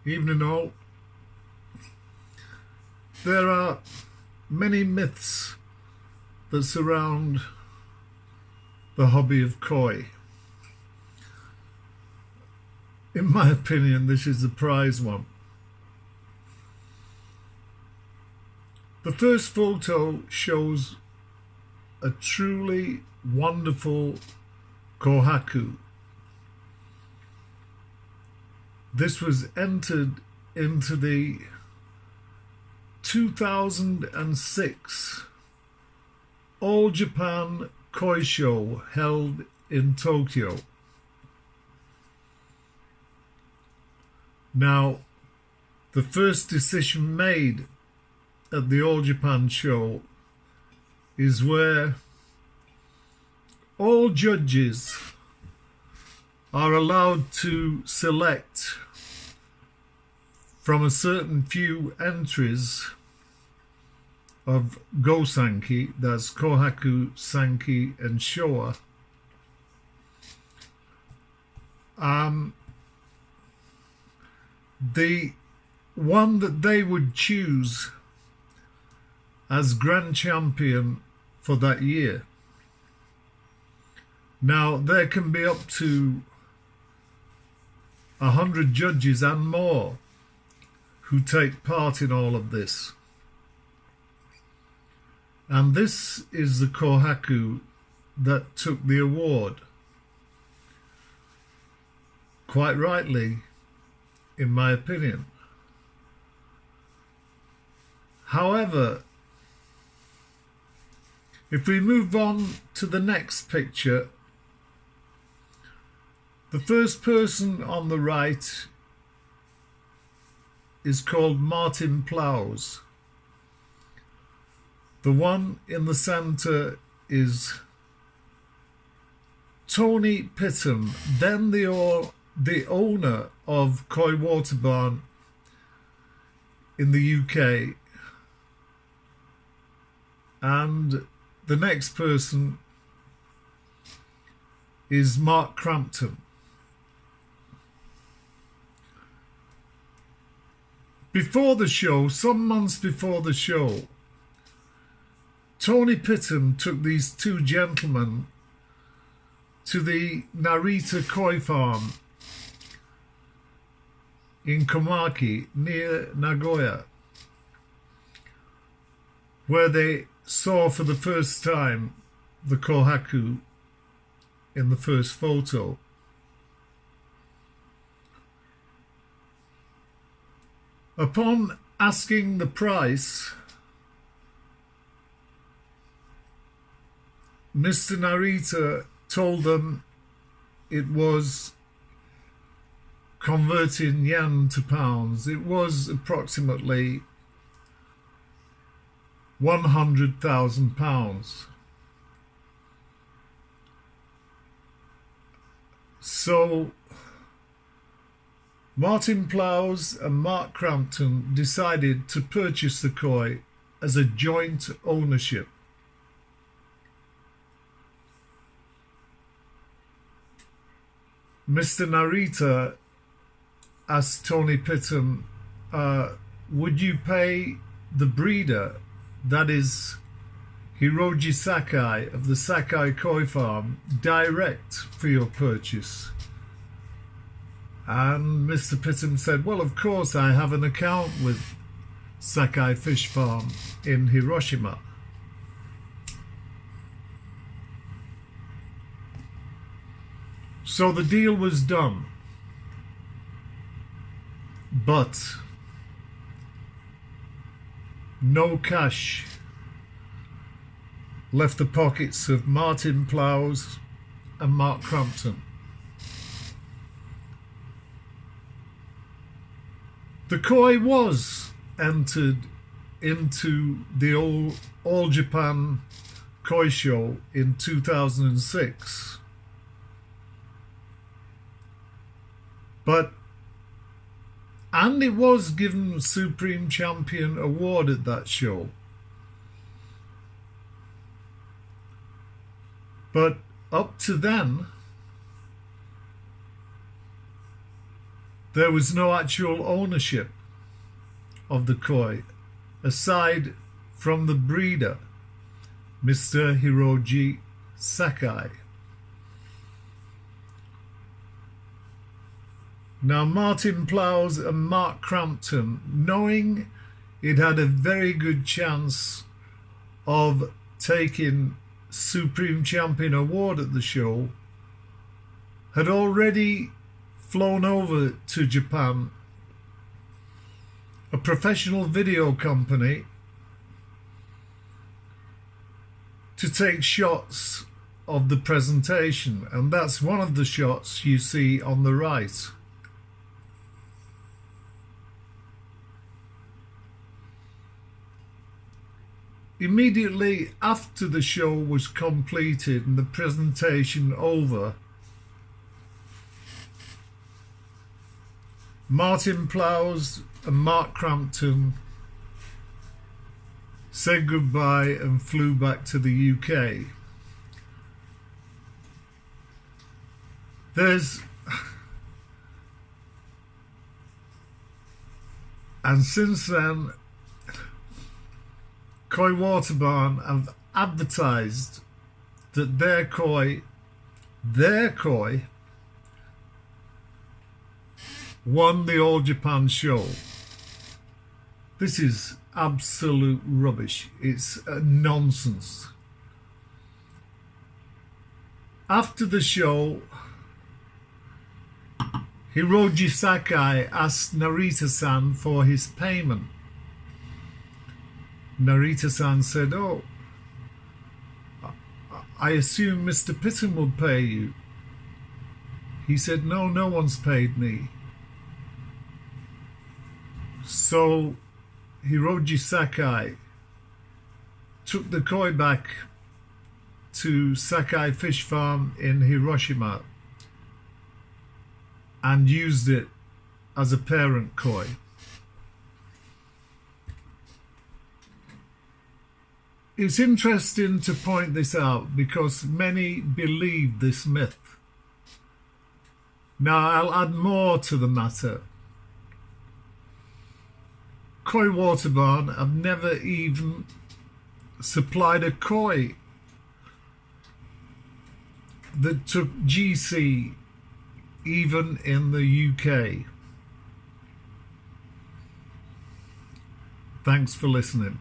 Evening all. There are many myths that surround the hobby of koi. In my opinion, this is the prize one. The first photo shows a truly wonderful kohaku. This was entered into the 2006 All Japan Koi Show held in Tokyo. Now, the first decision made at the All Japan show is where all judges are allowed to select from a certain few entries of Go Sanki, that's Kohaku, Sanki and Showa. The one that they would choose as grand champion for that year. Now, there can be up to 100 judges and more who take part in all of this. And this is the kohaku that took the award. Quite rightly, in my opinion. However, if we move on to the next picture, the first person on the right is called Martin Plows. The one in the centre is Tony Pitton, then the owner of Koi Water Barn in the UK. And the next person is Mark Crampton. Before the show, some months before the show, Tony Pitton took these two gentlemen to the Narita Koi Farm in Komaki near Nagoya, where they saw for the first time the kohaku in the first photo. Upon asking the price, Mr. Narita told them it was, converting yen to pounds, it was approximately £100,000. So Martin Plows and Mark Crampton decided to purchase the koi as a joint ownership. Mr. Narita asked Tony Pitton, would you pay the breeder, that is Hiroji Sakai of the Sakai Koi Farm, direct for your purchase? And Mr. Pitton said, well, of course, I have an account with Sakai Fish Farm in Hiroshima. So the deal was done. But no cash left the pockets of Martin Plows and Mark Crampton. The koi was entered into the All Japan Koi Show in 2006. And it was given Supreme Champion Award at that show. But up to then, there was no actual ownership of the koi aside from the breeder, Mr. Hiroji Sakai. Now Martin Plows and Mark Crampton, knowing it had a very good chance of taking Supreme Champion Award at the show, had already flown over to Japan, a professional video company, to take shots of the presentation, and that's one of the shots you see on the right. Immediately after the show was completed and the presentation over, Martin Plows and Mark Crampton said goodbye and flew back to the UK. And since then, Koi Water Barn have advertised that their koi won the All Japan show. This is absolute rubbish. It's nonsense. After the show, Hiroji Sakai asked Narita-san for his payment. Narita-san said, "Oh, I assume Mr. Pitton will pay you." He said, "No, no one's paid me." So Hiroji Sakai took the koi back to Sakai Fish Farm in Hiroshima and used it as a parent koi. It's interesting to point this out because many believe this myth. Now I'll add more to the matter. Koi Water Barn have never even supplied a koi that took GC even in the UK. Thanks for listening.